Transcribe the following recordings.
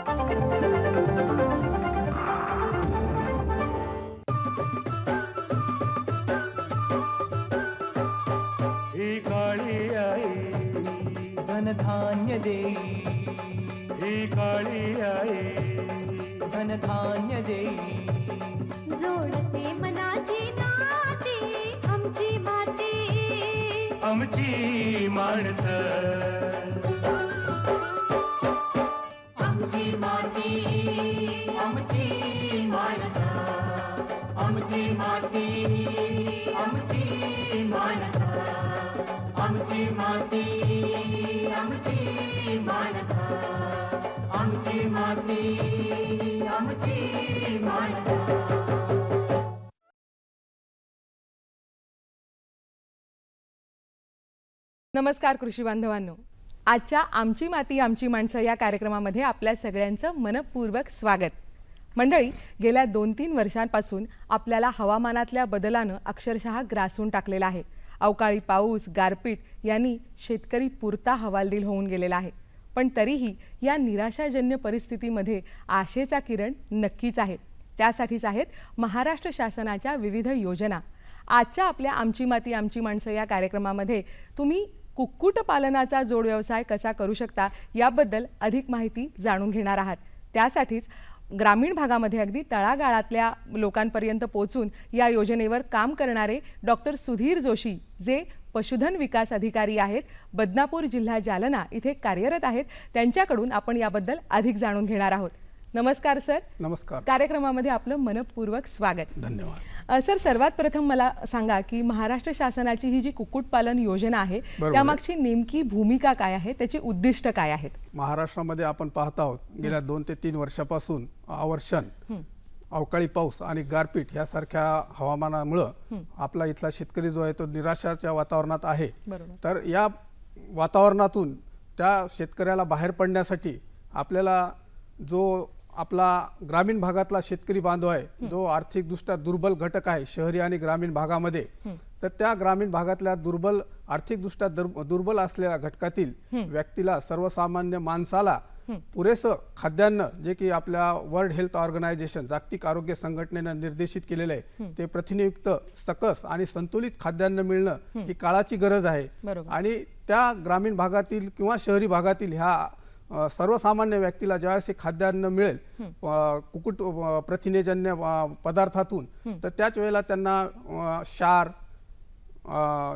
ही काळी आई धनधान्य देई, ही काळी आई धनधान्य देई. जोडते मनाची नाती आमची माती, आमची माणसं आमची माती, आमची माणसं, आमची माती, आमची माणसं, आमची माती, आमची माणसं, आमची माती, आमची माणसं. नमस्कार कृषी बांधवांनो, आजच्या आमची माती आमची माणसं या कार्यक्रमामध्ये आपल्या सगळ्यांचं मनपूर्वक स्वागत. मंडळी, गेल्या 2-3 वर्षांपासून आपल्याला हवामानातल्या बदलानं अक्षरशः ग्रासून टाकलेला आहे. अवकाळी पाऊस, गारपीट यांनी शेतकरी पुरता हवालदिल होऊन गेलेला आहे. पण तरीही या निराशाजन्य परिस्थितीमध्ये आशेचा किरण नक्कीच आहे. त्यासाठीच आहेत महाराष्ट्र शासनाच्या विविध योजना. आजच्या आपल्या आमची माती आमची माणसं या कार्यक्रमामध्ये तुम्ही कुक्कुटपालनाचा जोड व्यवसाय कसा करू शकता याबद्दल अधिक माहिती जाणून घेणार आहात. त्यासाठीच ग्रामीण भागामध्ये अगदी तळागाळातल्या लोकांपर्यंत पोहोचून या योजनेवर काम करणारे डॉक्टर सुधीर जोशी, जे पशुधन विकास अधिकारी आहेत, बदनापूर जिल्हा जालना इथे कार्यरत आहेत, त्यांच्याकडून आपण याबद्दल अधिक जाणून घेणार आहोत. नमस्कार सर. नमस्कार. कार्यक्रमामध्ये आपलं मनपूर्वक स्वागत. धन्यवाद. सर, सर्वात प्रथम मला सांगा की महाराष्ट्र शासनाची ही जी कुक्कुटपालन योजना आहे त्यामागची नेमकी भूमिका काय आहे, त्याची उद्दिष्ट काय आहेत? महाराष्ट्रामध्ये आपण पाहत आहोत गेल्या 2 ते 3 वर्षापासून आवर्षण, अवकाळी पाऊस आणि गारपीट यासारख्या हवामानामुळे आपला इथला शेतकरी जो आहे तो निराशाच्या वातावरणात आहे. तर या वातावरणातून त्या शेतकऱ्याला बाहेर पडण्यासाठी आपल्याला जो आपला ग्रामीण भागातला शेतकरी बांधव आहे, जो आर्थिकदृष्ट्या दुर्बल घटक आहे शहरी आणि ग्रामीण भागामध्ये, तर त्या ग्रामीण भागातल्या आर्थिकदृष्ट्या दुर्बल असलेल्या घटकातील व्यक्तीला, सर्वसामान्य माणसाला पुरेसं खाद्यान्न, जे की आपल्या वर्ल्ड हेल्थ ऑर्गनायझेशन जागतिक आरोग्य संघटनेनं निर्देशित केलेलं आहे, ते प्रथिनयुक्त, सकस आणि संतुलित खाद्यान्न मिळणं ही काळाची गरज आहे. आणि त्या ग्रामीण भागातील किंवा शहरी भागातील ह्या सर्वसामान्य व्यक्तीला ज्यावेळेस हे खाद्यान्न मिळेल कुक्कुट प्रथिनेजन्य पदार्थातून, तर त्याच वेळेला त्यांना क्षार,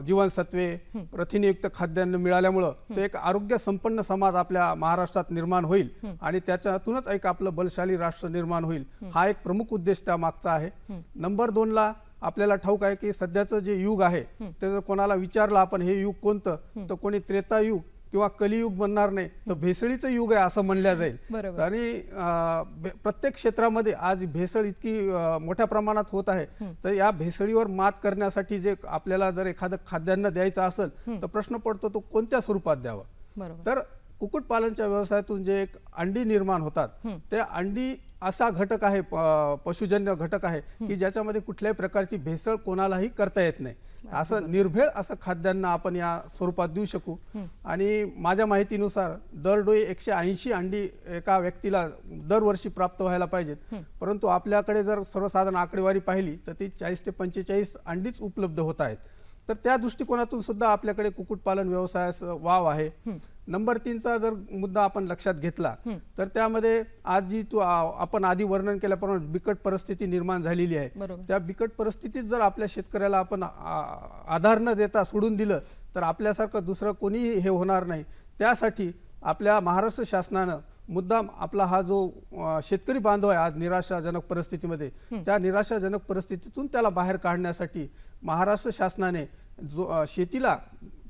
जीवनसत्वे, प्रथिनयुक्त खाद्यान्न मिळाल्यामुळं ते एक आरोग्य संपन्न समाज आपल्या महाराष्ट्रात निर्माण होईल आणि त्याच्यातूनच एक आपलं बलशाली राष्ट्र निर्माण होईल. हा एक प्रमुख उद्देश त्या मागचा आहे. नंबर 2 ला आपल्याला ठाऊक आहे की सध्याचं जे युग आहे ते जर कोणाला विचारलं आपण हे युग कोणतं, तर कोणी त्रेतायुग किंवा कलियुग म्हणणार नाही, तर भेसळीचं युग आहे असं म्हणल्या जाईल. आणि प्रत्येक क्षेत्रामध्ये आज भेसळ इतकी मोठ्या प्रमाणात होत आहे, तर या भेसळीवर मात करण्यासाठी जे आपल्याला जर एखादं खाद्यान्न द्यायचं असेल तर प्रश्न पडतो तो कोणत्या स्वरूपात द्यावं. तर कुक्कुटपालनच्या व्यवसायातून जे एक अंडी निर्माण होतात, ते अंडी असा घटक आहे, पशुजन्य घटक आहे की ज्याच्यामध्ये कुठल्याही प्रकारची भेसळ कोणालाही करता येत नाही. असं निर्भेळ असं खाद्यान्न आपण या स्वरूपात देऊ शकू. आणि माझ्या माहितीनुसार दरडोई 180 अंडी एका व्यक्तीला दरवर्षी प्राप्त व्हायला पाहिजेत, परंतु आपल्याकडे जर सर्वसाधारण आकडेवारी पाहिली तर ती 40 ते 45 अंडीच उपलब्ध होत आहेत. तर त्या दृष्टिकोनातून सुद्धा आपल्याकडे कुक्कुटपालन व्यवसायास वाव आहे. नंबर 3चा जर मुद्दा आपण लक्षात घेतला तर त्यामध्ये आज जी आपण आधी वर्णन केल्याप्रमाणे बिकट परिस्थिती निर्माण झालेली आहे, त्या बिकट परिस्थितीत जर आपल्या शेतकऱ्याला आपण आधार न देता सोडून दिलं तर आपल्यासारखं दुसरं कोणीही हे होणार नाही. त्यासाठी आपल्या महाराष्ट्र शासनानं मुद्दाम आपला हा जो शेतकरी बांधव आहे आज निराशाजनक परिस्थितीमध्ये, त्या निराशाजनक परिस्थितीतून त्याला बाहेर काढण्यासाठी महाराष्ट्र शासनाने जो शेतीला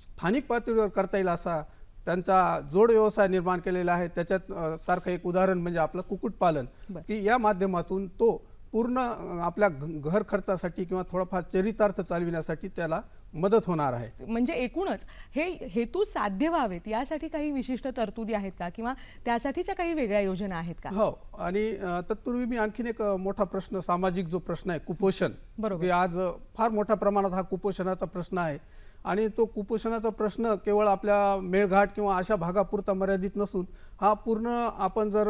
स्थानिक पातळीवर करता येईल असा त्यांचा जोड व्यवसाय निर्माण केलेला आहे. त्याच्यात सारखं एक उदाहरण म्हणजे आपलं कुक्कुटपालन, की या माध्यमातून तो पूर्ण आपल्या घर खर्चासाठी किंवा थोडाफार चरितार्थ चालविण्यासाठी त्याला मदत होणार आहे. म्हणजे एकूणच हे हेतू साध्य व्हावेत यासाठी काही विशिष्ट तरतुदी आहेत का, किंवा त्यासाठीच्या काही वेगळ्या योजना आहेत का? हो. आणि तत्पूर्वी मी आणखीन एक मोठा प्रश्न, सामाजिक जो प्रश्न आहे कुपोषण, की आज फार मोठ्या प्रमाणात हा कुपोषणाचा प्रश्न आहे. आणि तो कुपोषणाचा प्रश्न केवळ आपल्या मेळघाट किंवा अशा भागापुरता मर्यादित नसून हा पूर्ण आपण जर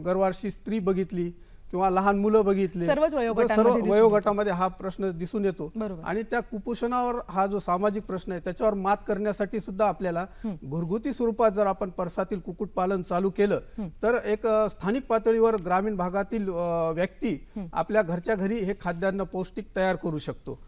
गर्भारशी स्त्री बघितली किंवा लहान मुलं बघितली सर्वच तर वयोगटांमध्ये सर्व दिसून वयोगटामध्ये हा प्रश्न दिसून येतो. बरोबर. आणि त्या कुपोषणावर हा जो सामाजिक प्रश्न आहे त्याच्यावर मात करण्यासाठी सुद्धा आपल्याला घरगुती स्वरूपात जर आपण परसातील कुक्कुटपालन चालू केलं तर एक स्थानिक पातळीवर ग्रामीण भागातील व्यक्ती आपल्या घरच्या घरी हे खाद्यान्न पौष्टिक तयार करू शकतो.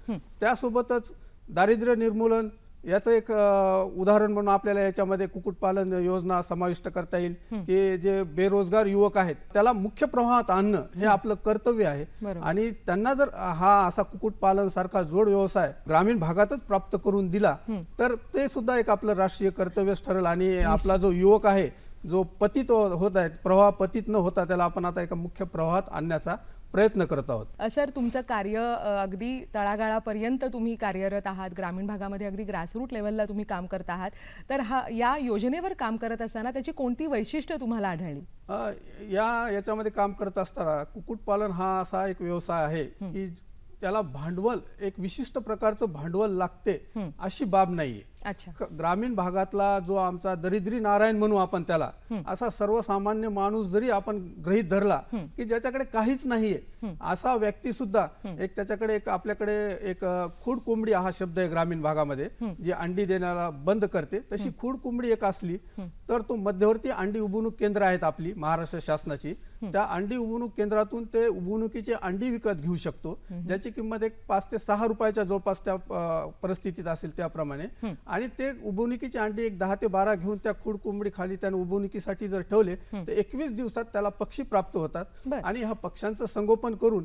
त्यासोबतच दारिद्र्य निर्मूलन याचं एक उदाहरण म्हणून आपल्याला याच्यामध्ये कुक्कुटपालन योजना समाविष्ट करता येईल की जे बेरोजगार युवक आहेत त्याला मुख्य प्रवाहात आणणं हे आपलं कर्तव्य आहे. बरोबर. आणि त्यांना जर हा असा कुक्कुटपालन सारखा जोड व्यवसाय ग्रामीण भागातच प्राप्त करून दिला तर ते सुद्धा एक आपलं राष्ट्रीय कर्तव्यच ठरेल. आणि आपला जो युवक आहे जो पतित होत आहे प्रवाह पतित न होता त्याला आपण आता एका मुख्य प्रवाहात आणण्याचा प्रयत्न करत आहोत. सर तुमचं कार्य अगदी तळागाळापर्यंत तुम्ही कार्यरत आहात, ग्रामीण भागामध्ये अगदी ग्रासरूट लेवलला तुम्ही काम करत आहात. तर या योजनेवर काम करत असताना त्याची कोणती वैशिष्ट्य तुम्हाला आढळली? याच्यामध्ये काम करत असताना कुक्कुटपालन हा असा एक व्यवसाय आहे की त्याला भांडवल एक विशिष्ट प्रकारचं भांडवल लागते अशी बाब नाहीये. अच्छा. ग्रामीण भागातला जो आमचा दरिद्री नारायण म्हणू आपण त्याला असा सर्वसामान्य माणूस जरी आपण गृहीत धरला की ज्याच्याकडे काहीच नाहीये असा व्यक्ती सुद्धा एक त्याच्याकडे एक आपल्याकडे एक खूड कोंबडी हा शब्द आहे ग्रामीण भागामध्ये जी अंडी देण्याला बंद करते तशी खूड कोंबडी एक असली तर तो मध्यवर्ती अंडी उबवणूक केंद्र आहेत आपली महाराष्ट्र शासनाची. त्या अंडी उबवणूक केंद्रातून ते उबवणुकीचे अंडी विकत घेऊ शकतो ज्याची किंमत एक 5 ते 6 रुपयाच्या जवळपास त्या परिस्थितीत असेल त्याप्रमाणे. आणि ते उबवणुकीची अंडी एक 10 ते 12 घेऊन त्या खूड कोंबडी खाली त्याने उबवणुकीसाठी जर ठेवले तर 21 दिवसात त्याला पक्षी प्राप्त होतात. आणि ह्या पक्ष्यांचं संगोपन करून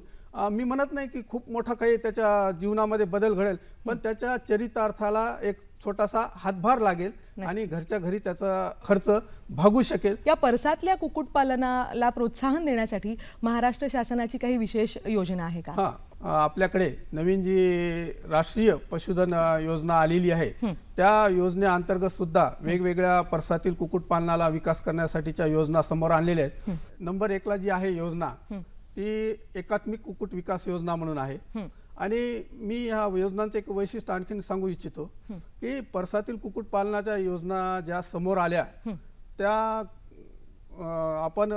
मी म्हणत नाही की खूप मोठा काही त्याच्या जीवनामध्ये बदल घडेल पण त्याच्या चरितार्थाला एक छोटासा हातभार लागेल आणि घरच्या घरी त्याचा खर्च भागू शकेल. या परसातल्या कुक्कुटपालनाला प्रोत्साहन देण्यासाठी महाराष्ट्र शासनाची काही विशेष योजना आहे का? आपल्याकडे नवीन जी राष्ट्रीय पशुधन योजना आलेली आहे त्या योजनेअंतर्गत सुद्धा वेगवेगळ्या परसातील कुक्कुटपालनाला विकास करण्यासाठीच्या योजना समोर आणलेल्या आहेत. नंबर 1 ला जी आहे योजना ती एकात्मिक कुक्कुट विकास योजना म्हणून आहे. आणि मी ह्या योजनांचं एक वैशिष्ट्य आणखीन सांगू इच्छितो की परसातील कुक्कुटपालनाच्या योजना ज्या समोर आल्या त्या आपण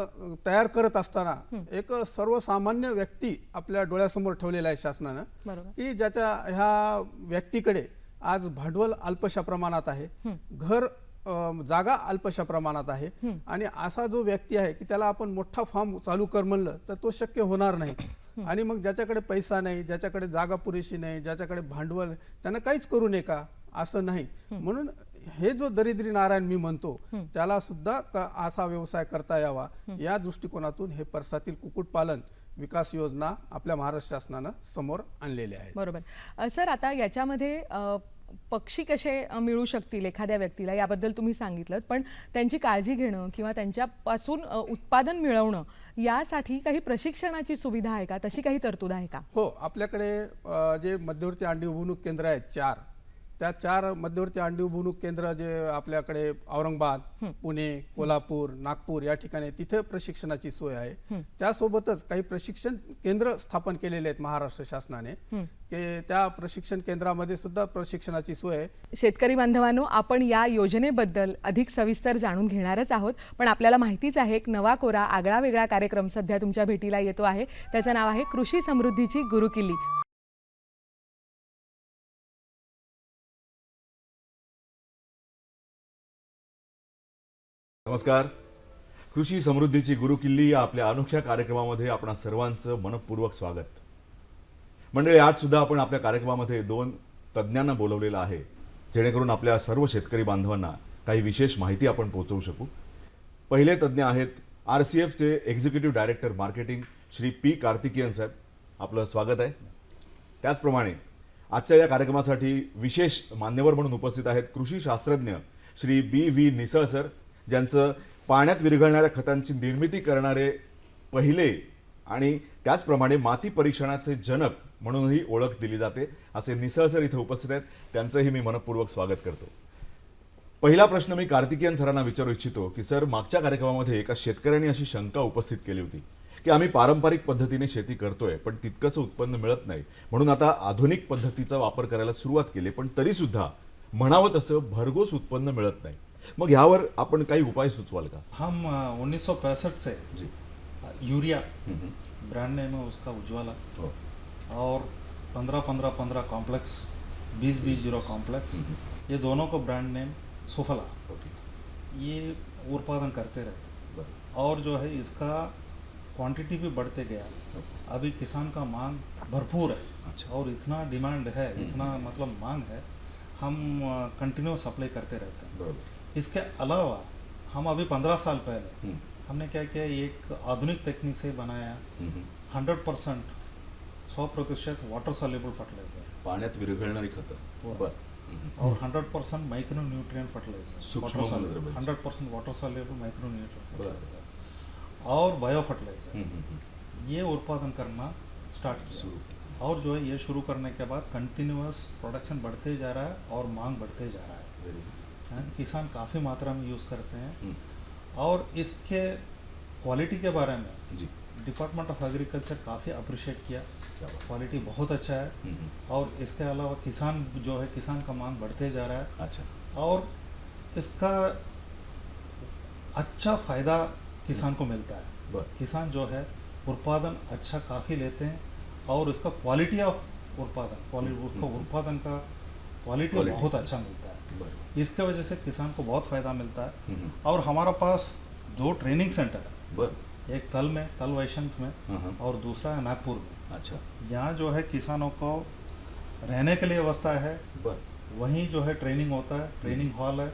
तयार करत असताना एक सर्वसामान्य व्यक्ती आपल्या डोळ्यासमोर ठेवलेला आहे शासनानं की ज्याच्या ह्या व्यक्तीकडे आज भांडवल अल्पशा प्रमाणात आहे, घर जागा अल्पशा प्रमाणात आहे आणि असा जो व्यक्ती आहे की त्याला आपण मोठा फार्म चालू कर म्हणलं तर तो शक्य होणार नाही. आणि मग ज्याच्याकडे पैसा नाही, ज्याच्याकडे जागा पुरेशी नाही, ज्याच्याकडे भांडवल त्यांना काहीच करू नये का असं नाही. म्हणून हे जो दरिद्री नारायण मी म्हणतो त्याला सुद्धा असा व्यवसाय करता यावा या दृष्टिकोनातून हे परसातील कुक्कुटपालन विकास योजना आपल्या महाराष्ट्र शासनानं समोर आणलेली आहे. बरोबर. सर आता याच्यामध्ये पक्षी कसे मिळू शकतील एखाद्या व्यक्तीला याबद्दल तुम्ही सांगितलं पण त्यांची काळजी घेणं किंवा त्यांच्यापासून उत्पादन मिळवणं यासाठी काही प्रशिक्षणाची सुविधा आहे का? तशी काही तरतूद आहे का? हो, आपल्याकडे जे मध्यवर्ती अंडी उबवणूक केंद्र आहेत 4 त्या 4 मध्यवर्ती अंडी उबवणूक केंद्र जे आपल्याकडे औरंगाबाद, पुणे, कोल्हापूर, नागपूर या ठिकाणी तिथे प्रशिक्षणाची सोय आहे. त्यासोबतच काही प्रशिक्षण केंद्र स्थापन केलेले आहेत महाराष्ट्र शासनाने की त्या प्रशिक्षण केंद्रामध्ये सुद्धा प्रशिक्षणाची सोय आहे. शेतकरी बांधवांनो, आपण या योजनेबद्दल अधिक सविस्तर जाणून घेणारच आहोत पण आपल्याला माहितीच आहे एक नवा कोरा आगळा वेगळा कार्यक्रम सध्या तुमच्या भेटीला येतो आहे. त्याचं नाव आहे कृषी समृद्धीची गुरुकिल्ली. नमस्कार. कृषी समृद्धीची गुरुकिल्ली या आपल्या अनोख्या कार्यक्रमामध्ये आपणा सर्वांचं मनपूर्वक स्वागत. मंडळी, आज सुद्धा आपण आपल्या कार्यक्रमामध्ये 2 तज्ज्ञांना बोलवलेलं आहे जेणेकरून आपल्या सर्व शेतकरी बांधवांना काही विशेष माहिती आपण पोहोचवू शकू. पहिले तज्ज्ञ आहेत RCFचे executive director marketing Shri P. Karthikeyan साहेब. आपलं स्वागत आहे. त्याचप्रमाणे आजच्या या कार्यक्रमासाठी विशेष मान्यवर म्हणून उपस्थित आहेत कृषी शास्त्रज्ञ श्री B.V. निसळ सर, ज्यांचं पाण्यात विरघळणाऱ्या खतांची निर्मिती करणारे पहिले आणि त्याचप्रमाणे माती परीक्षणाचे जनक म्हणूनही ओळख दिली जाते असे निसळ सर इथे उपस्थित आहेत. त्यांचंही मी मनपूर्वक स्वागत करतो. पहिला प्रश्न मी कार्तिकेयन सरांना विचारू इच्छितो की सर, मागच्या कार्यक्रमामध्ये एका शेतकऱ्यांनी अशी शंका उपस्थित केली होती की आम्ही पारंपरिक पद्धतीने शेती करतोय पण तितकंसं उत्पन्न मिळत नाही म्हणून आता आधुनिक पद्धतीचा वापर करायला सुरुवात केली पण तरी सुद्धा म्हणावं तसं भरघोस उत्पन्न मिळत नाही. मग यावर आपण काही उपाय सुचवाल का? हम 1965 से जी. यूरिया ब्रांड नेम है उसका उज्ज्वला, हो. और 15-15-15 कॉम्प्लेक्स, 20-20-0 कॉम्प्लेक्स, ये दोनों को ब्रांड नेम सुफला, ओके. ये उत्पादन करते रहते बरं. और जो है इसका क्वांटिटी भी बढ़ते गया. अभी किसान का मांग भरपूर है अच्छा. और इतना डिमांड है, इतना मतलब मांग है, हम कंटिन्यू सप्लाई करते रहते हैं. बरोबर. इसके अलावा हम अभी 15 साल पहले हम्म. हमने क्या किया, एक आधुनिक तकनीक से बनाया हम्म. 100% 100% वाटर सॉल्युबल फर्टिलाइजर पाण्यात विरघळणारी खतं. बरं. बरं. हम्म. और 100% माइक्रो न्यूट्रिएंट फर्टिलाइजर, सूक्ष्म मूलद्रव्य. 100% वाटर सॉल्युबल माइक्रो न्यूट्रिएंट बरं. फर्टिलाइजर और बायो फर्टिलाइजर, ये उत्पादन करना स्टार्ट किया. सुरू. और जो है ये शुरू करने के बाद कंटिन्यूअस प्रोडक्शन बढ़ते जा रहा है और मांग बढ़ते जा रहा है. Very good. किसान काफ़ी मात्रा में यूज़ करते हैं. हम्म. और इसके क्वालिटी के बारे में जी. डिपार्टमेंट ऑफ एग्रीकल्चर काफ़ी अप्रिशिएट किया. क्या बात. क्वालिटी बहुत अच्छा है. हम्म. और इसके अलावा किसान जो है, किसान का मांग बढ़ते जा रहा है अच्छा. और इसका अच्छा फ़ायदा किसान को मिलता है. बरं. किसान जो है उत्पादन अच्छा काफ़ी लेते हैं और उसका क्वालिटी ऑफ उत्पादन, उसका उत्पादन का क्वालिटी Quality. बहुत अच्छा मिलता है. बरं. इसके वजह से किसान को बहुत फ़ायदा मिलता है. हम्म. और हमारा पास 2 ट्रेनिंग सेंटर है, बरं. एक तल वैशंत में हम्म. और दूसरा है नागपुर में. अच्छा. यहाँ जो है किसानों को रहने के लिए व्यवस्था है, बरं. वहीं जो है ट्रेनिंग होता है, ट्रेनिंग हॉल है,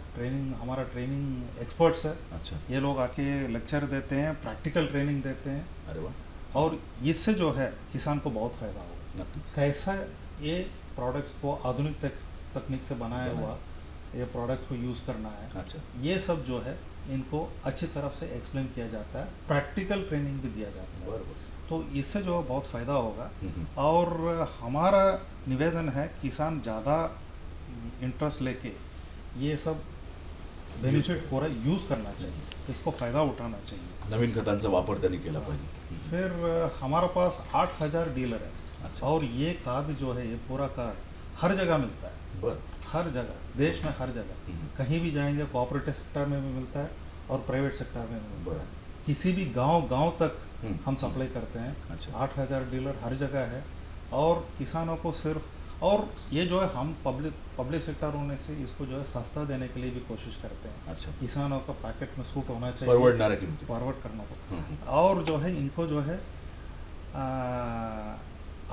हमारा ट्रेनिंग एक्सपर्ट्स है, अच्छा. ये लोग आके लेक्चर देते हैं, प्रैक्टिकल ट्रेनिंग देते हैं. अरे वा. और इससे जो है किसान को बहुत फ़ायदा होगा. नक्कीच. कैसा ये प्रोडक्ट्स को आधुनिक तकनीक से बनाया हुआ ये प्रोडक्ट को यूज़ करना है, अच्छा. ये सब जो है इनको अच्छी तरफ से एक्सप्लेन किया जाता है, प्रैक्टिकल ट्रेनिंग भी दिया जाता है. बरोबर. तो इससे जो है बहुत फ़ायदा होगा. हम्म. और हमारा निवेदन है किसान ज़्यादा इंटरेस्ट लेके ये सब बेनिफिट पूरा यूज़ करना चाहिए, इसको फ़ायदा उठाना चाहिए. नवीन खतांचा वापर त्यांनी केला पाहिजे. फिर हमारा पास 8000 डीलर है. अच्छा. और ये खाद जो है, ये पूरा खाद हर जगह मिलता है, बरं. हर जगह, देश में हर जगह. हम्म. कहीं भी जाएंगे कोऑपरेटिव सेक्टर में भी मिलता है और प्राइवेट सेक्टर में भी मिलता है. बरं. किसी भी गांव तक हम्म. हम सप्लाई करते हैं. अच्छा. 8000 डीलर हर जगह है. और किसानों को सिर्फ, और ये जो है हम पब्लिक सेक्टर होने से इसको जो है सस्ता देने के लिए भी कोशिश करते हैं. अच्छा. किसानों का पैकेट में सूट होना चाहिए, परवडणाऱ्या किमती. फॉरवर्ड करना पड़ता हम्म. है. और जो है इनको जो है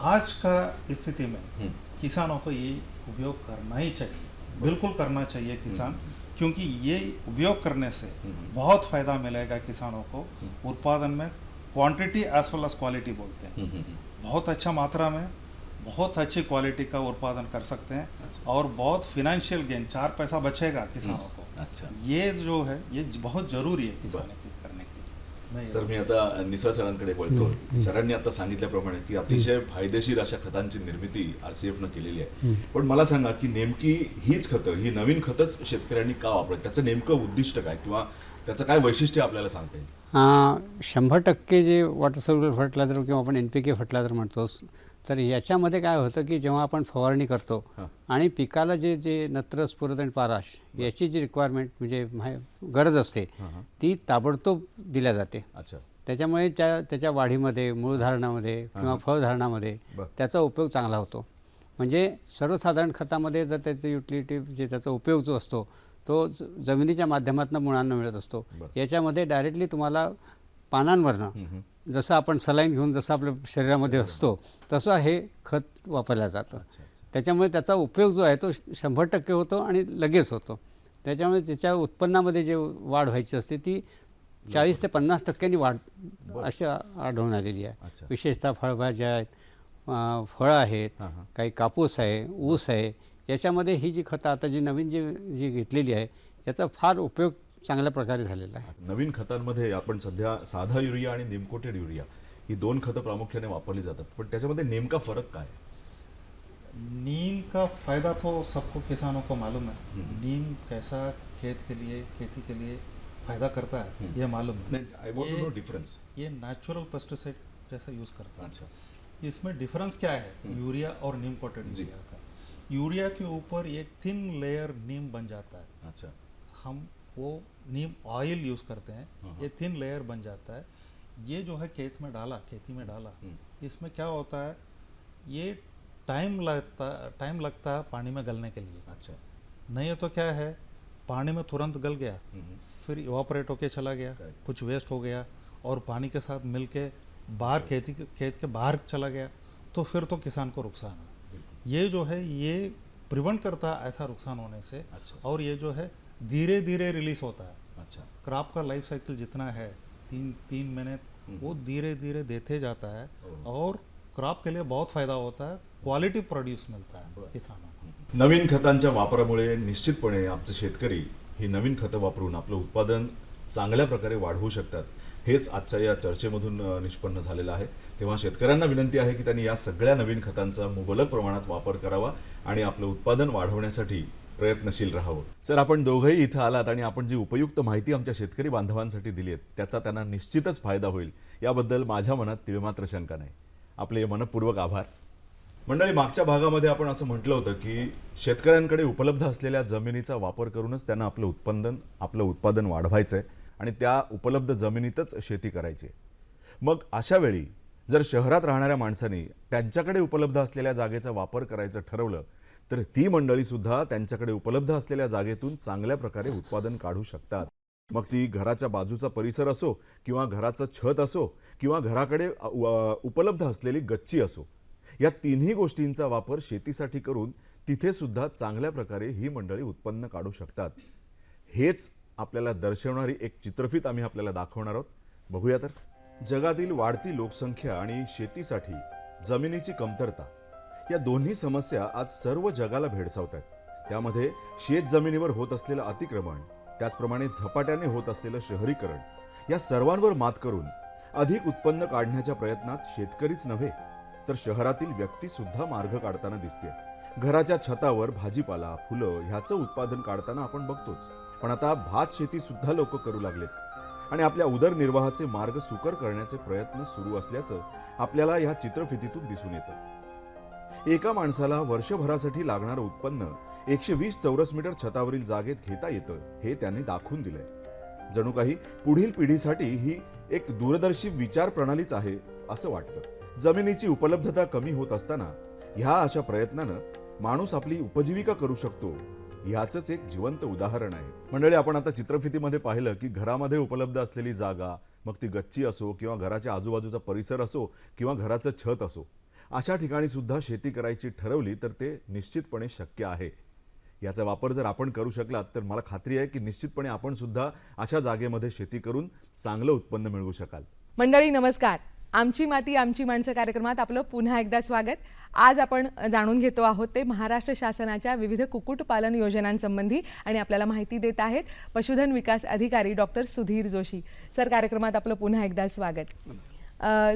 आज का स्थिति में हम्म. किसानों को ये उपयोग करना ही चाहिए, बिल्कुल करना चाहिए किसान. क्योंकि ये उपयोग करने से हम्म. बहुत फ़ायदा मिलेगा किसानों को. उत्पादन में क्वांटिटी एज वेल एज क्वालिटी बोलते हैं, हम्म. बहुत अच्छा मात्रा में बहुत अच्छी क्वालिटी का उत्पादन कर सकते हैं. अच्छा. और बहुत फिनेंशियल गेन, 4 पैसा बचेगा किसानों को. अच्छा. ये जो है ये बहुत ज़रूरी है किसानों की करने के लिए. सर, मी आता निसा सरांकडे वळतो. सरांनी आता सांगितल्याप्रमाणे की अतिशय फायदेशीर अशा खतांची निर्मिती RCF न केलेली आहे. पण मला सांगा की नेमकी हीच खतं, ही नवीन खतच शेतकऱ्यांनी का वापरायची, त्याचं नेमकं उद्दिष्ट काय किंवा त्याचं काय वैशिष्ट्य आपल्याला सांगता येईल? 100% जे वॉटर सॉल्युबल फर्टिलायझर किंवा आपण NPK फर्टिलायझर म्हणतो, तर याच्यामध्ये काय होतं की जेव्हा आपण फवारणी करतो हां. आणि पिकाला जे नत्र, स्फुरद आणि पाराश याची जी रिक्वायरमेंट म्हणजे गरज असते हां. ती ताबडतोब दिल्या जाते. अच्छा. त्याच्यामुळे त्याच्या वाढीमध्ये, मूळधारणामध्ये किंवा फळधारणामध्ये बरं. त्याचा उपयोग चांगला होतो. म्हणजे सर्वसाधारण खतामध्ये जर त्याचं युटिलिटी, जे त्याचा उपयोग जो असतो तो जमिनीच्या माध्यमातून मुळांना मिळत असतो. बरं. याच्यामध्ये डायरेक्टली तुम्हाला पानांवरनं हम्म. जसं आपण सलाईन घेऊन जसं आपल्या शरीरामध्ये असतो तसं हे खत वापरलं जातं. अच्छा. त्याच्यामुळे त्याचा उपयोग जो आहे तो 100% होतो आणि लगेच होतो. त्याच्यामुळे त्याच्या उत्पन्नामध्ये जे वाढ व्हायची असते ती 40 ते 50% वाढ अशी आढळून आलेली आहे. अच्छा. विशेषतः फळभाज्या आहेत, फळं आहेत, हां, हां. काही कापूस आहे, ऊस आहे, याच्यामध्ये ही जी खतं आता जी नवीन जी घेतलेली आहे याचा फार उपयोग चांगल्या प्रकारे झालेला आहे. नवीन खतांमध्ये आपण सध्या साधा युरिया आणि निमकोटेड युरिया ही 2 खतं प्रामुख्याने वापरली जातात. पण त्याच्यामध्ये नेमका फरक काय? नीम का फ़ायदा तो सबको, किसानों को मालूम है. हम्म. नीम कैसा खेती के लिए फ़ायदा करता है ये मालूम है. नाही, I want to know difference. ये नेचुरल पेस्टिसाइड जैसा यूज़ करता है. अच्छा. इसमें डिफरेंस क्या है यूरिया और नीम कोटेड जी. यूरिया का? यूरिया के ऊपर एक थिन लेयर नीम बन जाता है। अच्छा, हम वो नीम ऑयल यूज़ करते हैं, ये थिन लेयर बन जाता है। ये जो है खेती में डाला, इसमें क्या होता है, ये टाइम लगता है पानी में गलने के लिए। अच्छा, नहीं तो क्या है, पानी में तुरंत गल गया, फिर इवापोरेट होके चला गया, Correct. कुछ वेस्ट हो गया और पानी के साथ मिलके बाहर खेत के बाहर चला गया, तो फिर तो किसान को नुकसान है। ये जो है ये प्रिवेंट करता है ऐसा नुकसान होने से। अच्छा। और ये जो है धीरे धीरे रिलीज होता है। अच्छा, क्रॉप का लाइफ साइकिल जितना है 3 महीने, वो धीरे धीरे देते जाता है और क्रॉप के लिए बहुत फायदा होता है, क्वालिटी प्रोड्यूस मिलता है किसानों को। नवीन खतांच्या वापरामुळे निश्चितपणे आमचे शेतकरी ही नवीन खतं वापरून आपलं उत्पादन चांगल्या प्रकारे वाढवू शकतात, हेच आजच्या या चर्चेमधून निष्पन्न झालेलं आहे। तेव्हा शेतकऱ्यांना विनंती आहे की त्यांनी या सगळ्या नवीन खतांचा मुबलक प्रमाणात वापर करावा आणि आपलं उत्पादन वाढवण्यासाठी प्रयत्नशील राहावं। सर, आपण दोघंही इथं आलात आणि आपण जी उपयुक्त माहिती आमच्या शेतकरी बांधवांसाठी दिली आहे त्याचा त्यांना निश्चितच फायदा होईल, याबद्दल माझ्या मनात तिळमात्र शंका नाही। आपले मनपूर्वक आभार। मंडळी, मागच्या भागामध्ये आपण असं म्हटलं होतं की शेतकऱ्यांकडे उपलब्ध असलेल्या जमिनीचा वापर करूनच त्यांना आपलं उत्पादन वाढवायचं आहे आणि त्या उपलब्ध जमिनीतच शेती करायची आहे। मग अशा वेळी जर शहरात राहणाऱ्या माणसांनी त्यांच्याकडे उपलब्ध असलेल्या जागेचा वापर करायचं ठरवलं तर ती मंडळी सुद्धा त्यांच्याकडे उपलब्ध असलेल्या जागेतून चांगल्या प्रकारे उत्पादन काढू शकतात। मग ती घराच्या बाजूचा परिसर असो किंवा घराचं छत असो किंवा घराकडे उपलब्ध असलेली गच्ची असो, या तिन्ही गोष्टींचा वापर शेतीसाठी करून तिथे सुद्धा चांगल्या प्रकारे ही मंडळी उत्पन्न काढू शकतात। हेच आपल्याला दर्शवणारी एक चित्रफित आम्ही आपल्याला दाखवणार आहोत। बघूया तर। जगातील वाढती लोकसंख्या आणि शेतीसाठी जमिनीची कमतरता या दोन्ही समस्या आज सर्व जगाला भेडसावतात। त्यामध्ये शेत जमिनीवर होत असलेलं अतिक्रमण, त्याचप्रमाणे झपाट्याने होत असलेलं शहरीकरण, या सर्वांवर मात करून अधिक उत्पन्न काढण्याच्या प्रयत्नात शेतकरीच नव्हे तर शहरातील व्यक्ती सुद्धा मार्ग काढताना दिसते। घराच्या छतावर भाजीपाला, फुलं ह्याचं उत्पादन काढताना आपण बघतोच, पण आता भात शेती सुद्धा लोक करू लागलेत आणि आपल्या उदरनिर्वाहाचे मार्ग सुकर करण्याचे प्रयत्न सुरू असल्याचं आपल्याला या चित्रफितीतून दिसून येतं। एका माणसाला वर्षभरासाठी लागणारं उत्पन्न 120 चौरस मीटर छतावरील जागेत घेता येतं, हे त्यांनी दाखवून दिलंय। जणू काही पुढील पिढीसाठी ही एक दूरदर्शी विचार प्रणालीच आहे असं वाटतं। जमिनीची उपलब्धता कमी होत असताना ह्या अशा प्रयत्नानं माणूस आपली उपजीविका करू शकतो, ह्याचंच एक जिवंत उदाहरण आहे। मंडळी, आपण आता चित्रफितीमध्ये पाहिलं की घरामध्ये उपलब्ध असलेली जागा, मग ती गच्ची असो किंवा घराच्या आजूबाजूचा परिसर असो किंवा घराचं छत असो, अशा ठिकाणी सुद्धा शेती करायची ठरवली तर ते निश्चितपणे शक्य आहे। याचा वापर जर आपण करू शकलात तर मला खात्री आहे की निश्चितपणे आपण सुद्धा अशा जागेमध्ये शेती करून चांगलं उत्पन्न मिळवू शकाल। मंडळी नमस्कार, आमची माती आमची माणसं कार्यक्रमात आपलं पुन्हा एकदा स्वागत। आज आपण जाणून घेतो आहोत ते महाराष्ट्र शासनाच्या विविध कुक्कुटपालन योजनांसंबंधी आणि आपल्याला माहिती देत आहेत पशुधन विकास अधिकारी डॉक्टर सुधीर जोशी सर। कार्यक्रमात आपलं पुन्हा एकदा स्वागत।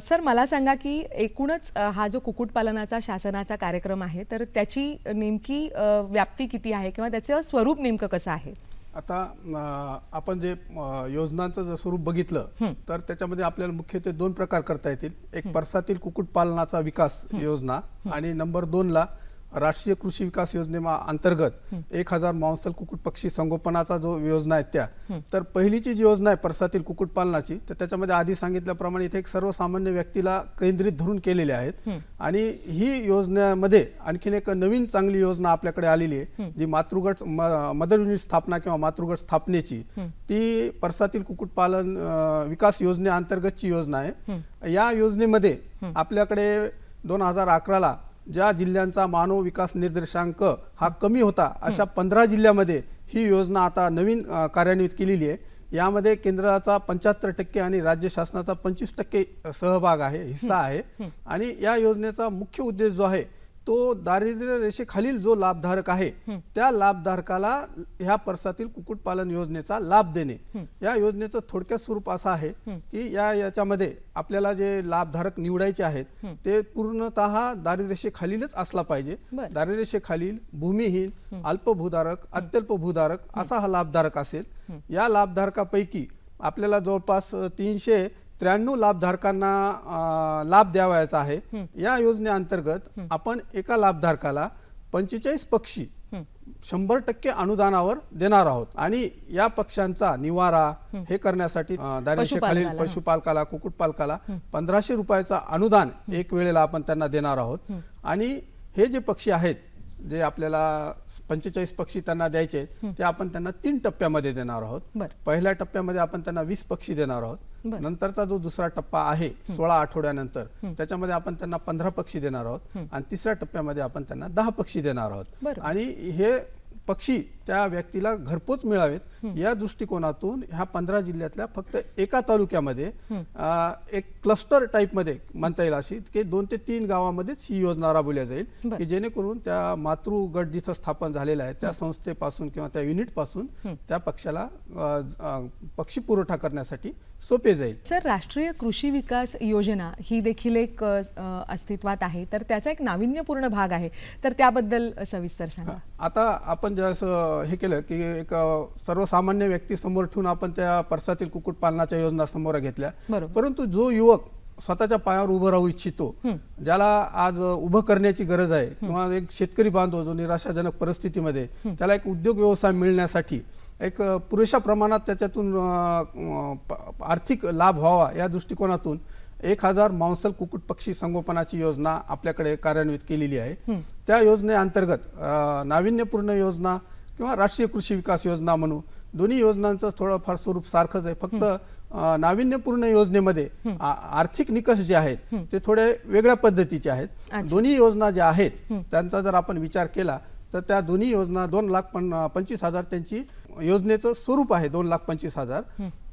सर, मला सांगा की एकूणच हा जो कुक्कुटपालनाचा शासनाचा कार्यक्रम आहे तर त्याची नेमकी व्याप्ती किती आहे किंवा त्याचं स्वरूप नेमकं कसं आहे? आता आपण जे योजनांचं जर स्वरूप बघितलं तर त्याच्यामध्ये आपल्याला मुख्यत्वे 2 प्रकार करता येतील। एक परसातील कुक्कुटपालनाचा विकास योजना आणि नंबर 2 ला राष्ट्रीय कृषी विकास योजनेअंतर्गत 1000 मांसल कुक्कुट पक्षी संगोपनाचा जो योजना आहे त्या। तर पहिलीची जी योजना आहे परसातील कुक्कुटपालनाची, तर त्याच्यामध्ये आधी सांगितल्याप्रमाणे इथे एक सर्वसामान्य व्यक्तीला केंद्रित धरून केलेले आहेत आणि ही योजनेमध्ये आणखीन एक नवीन चांगली योजना आपल्याकडे आलेली आहे जी मातृगट मदर युनिट स्थापना किंवा मातृगट स्थापनेची, ती परसातील कुक्कुटपालन विकास योजनेअंतर्गतची योजना आहे। या योजनेमध्ये आपल्याकडे 2011 ला ज्या जिल्ह्यांचा मानव विकास निर्देशांक हा कमी होता अशा 15 जिल्ह्यामध्ये ही योजना आता नवीन कार्यान्वित केलेली आहे। यामध्ये केंद्राचा 75% आणि राज्य शासनाचा 25% सहभाग आहे, हिस्सा आहे आणि या योजनेचा मुख्य उद्देश जो आहे तो दारिद्र्य रेषेखालील जो लाभधारक आहे त्या लाभधारकाला ह्या परसातील कुक्कुटपालन योजनेचा लाभ देणे। या योजनेचं थोडक्यात स्वरूप असं आहे की याच्यामध्ये आपल्याला जे लाभधारक निवडायचे आहेत ते पूर्णतः दारिद्र्यरेषेखालीलच असला पाहिजे। दारिद्र्यरेषेखालील, भूमिहीन, अल्पभूधारक, अत्यल्प भूधारक असा हा लाभधारक असेल। या लाभधारकापैकी आपल्याला जवळपास 393 लाभधारकांना लाभ द्यावायचा आहे। या योजनेअंतर्गत आपण एका लाभधारकाला 45 पक्षी 100% अनुदानावर देणार आहोत आणि या पक्ष्यांचा निवारा हे करण्यासाठी दारिद्र्यरेषेखालील पशुपालकाला, पशुपालकाला कुक्कुटपालकाला 1500 रुपयाचा अनुदान एक वेळेला आपण त्यांना देणार आहोत. आणि हे जे पक्षी आहेत जे आपल्याला 45 पक्षी त्यांना द्यायचे आहेत, ते आपण त्यांना 3 टप्प्यामध्ये देणार आहोत. बरं. पहिल्या टप्प्यामध्ये आपण त्यांना 20 पक्षी देणार आहोत. बरं. नंतरचा जो दुसरा टप्पा आहे 16 आठवड्यानंतर त्याच्यामध्ये आपण त्यांना 15 पक्षी देणार आहोत आणि तिसऱ्या टप्प्यामध्ये आपण त्यांना 10 पक्षी देणार आहोत. बरं. आणि हे पक्षी त्या व्यक्तीला घरपोच मिळावेत या दृष्टिकोनातून ह्या 15 जिल्ह्यातल्या फक्त एका तालुक्यामध्ये एक क्लस्टर टाईप मध्ये म्हणता येईल अशी की 2 ते 3 गावामध्येच ही योजना राबवली जाईल बरं. की जेणेकरून त्या मातृ गट जिथं स्थापन झालेला आहे त्या संस्थेपासून किंवा त्या युनिट पासून त्या पक्षाला पक्षी पुरवठा करण्यासाठी सोपे जाईल. सर, राष्ट्रीय कृषी विकास योजना ही देखील एक अस्तित्वात आहे, तर त्याचा एक नाविन्यपूर्ण भाग आहे, तर त्याबद्दल सविस्तर सांगा. आता आपण ज्यावेळेस हे केलं की एक सर्वसामान्य व्यक्ती समोर ठेवून आपण त्या परसातील कुक्कुटपालनाच्या योजना समोर घेतल्या, बरोबर. परंतु जो युवक स्वतःच्या पायावर उभं राहू इच्छितो, ज्याला आज उभं करण्याची गरज आहे, किंवा एक शेतकरी बांधव जो निराशाजनक परिस्थितीमध्ये त्याला एक उद्योग व्यवसाय मिळण्यासाठी एक पुरेशा प्रमाणात त्याच्यातून आर्थिक लाभ व्हावा या दृष्टिकोनातून 1000 मांसल कुक्कुट पक्षी संगोपनाची योजना आपल्याकडे कार्यान्वित केलेली आहे. त्या योजनेअंतर्गत नाविन्यपूर्ण योजना किंवा राष्ट्रीय कृषी विकास योजना म्हणून दोन्ही योजनांचं थोडंफार स्वरूप सारखंच आहे. फक्त नाविन्यपूर्ण योजनेमध्ये आर्थिक निकष जे आहेत ते थोडे वेगळ्या पद्धतीचे आहेत. दोन्ही योजना ज्या आहेत त्यांचा जर आपण विचार केला तर त्या दोन्ही योजना 2,25,000 त्यांची योजनेचं स्वरूप आहे. 2,25,000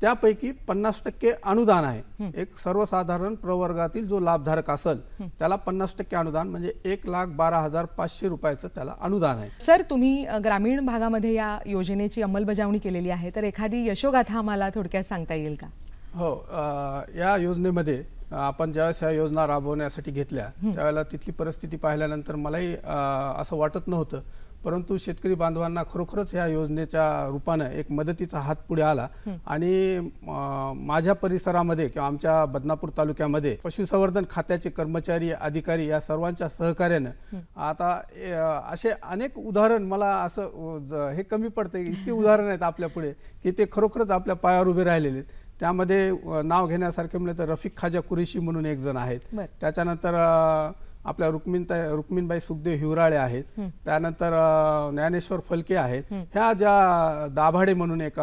त्यापैकी 50% अनुदान आहे. एक सर्वसाधारण प्रवर्गातील जो लाभधारक असेल त्याला 50% अनुदान म्हणजे 1,12,500 रुपयाचं त्याला अनुदान आहे. सर, तुम्ही ग्रामीण भागामध्ये या योजनेची अंमलबजावणी केलेली आहे, तर एखादी यशोगाथा आम्हाला थोडक्यात सांगता येईल का? हो, या योजनेमध्ये आपण ज्यावेळेस ह्या योजना राबवण्यासाठी घेतल्या त्यावेळेला तिथली परिस्थिती पाहिल्यानंतर मलाही असं वाटत नव्हतं, परंतु शेतकरी बांधवांना खरोखरच ह्या योजनेच्या रूपानं एक मदतीचा हात पुढे आला. आणि माझ्या परिसरामध्ये किंवा आमच्या बदनापूर तालुक्यामध्ये पशुसंवर्धन खात्याचे कर्मचारी अधिकारी या सर्वांच्या सहकार्यानं आता असे अनेक उदाहरण मला असं हे कमी पडते, इतकी उदाहरण आहेत आपल्या पुढे की ते खरोखरच आपल्या पायावर उभे राहिलेले आहेत. त्यामध्ये नाव घेण्यासारखे म्हणले तर रफिक खाजा कुरेशी म्हणून एक जण आहेत. त्याच्यानंतर आपल्या रुक्मिणबाई सुखदेव हिवराळे आहेत. त्यानंतर ज्ञानेश्वर फलके आहेत. ह्या ज्या दाभाडे म्हणून एक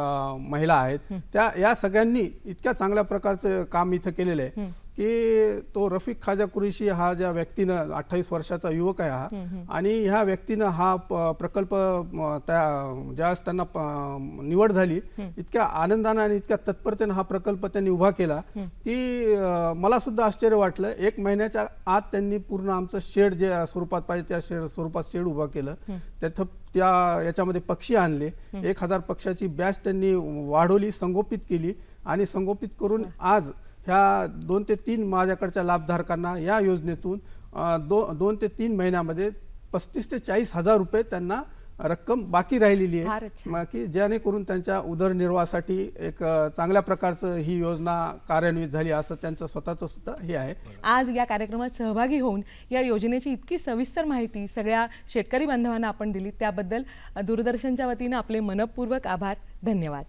महिला आहेत, त्या या सगळ्यांनी इतक्या चांगल्या प्रकारचं काम इथं केलेलं आहे की तो रफिक खाजा कुरेशी हा ज्या व्यक्तीनं 28 वर्षाचा युवक आहे हा, आणि ह्या व्यक्तीनं हा प्रकल्प ज्यावेळेस त्यांना निवड झाली इतक्या आनंदाने आणि इतक्या तत्परतेने हा प्रकल्प त्यांनी उभा केला की मला सुद्धा आश्चर्य वाटलं. 1 महिन्याच्या आत त्यांनी पूर्ण आमचं शेड जे स्वरूपात पाहिजे त्या स्वरूपात शेड उभा केलं. त्या याच्यामध्ये पक्षी आणले. 1000 पक्ष्याची बॅच त्यांनी वाढवली, संगोपित केली आणि संगोपित करून आज ह्या 2 ते 3 माझ्याकडच्या लाभधारकांना या योजनेतून 2 ते 3 महिन्यामध्ये 35 ते 40 हजार रुपये त्यांना रक्कम बाकी राहिलेली आहे, की जेणेकरून त्यांच्या उदरनिर्वाहासाठी एक चांगल्या प्रकारचं ही योजना कार्यान्वित झाली असं त्यांचं स्वतःचं सुद्धा हे आहे. आज या कार्यक्रमात सहभागी होऊन या योजनेची इतकी सविस्तर माहिती सगळ्या शेतकरी बांधवांना आपण दिली, त्याबद्दल दूरदर्शनच्या वतीनं आपले मनपूर्वक आभार. धन्यवाद.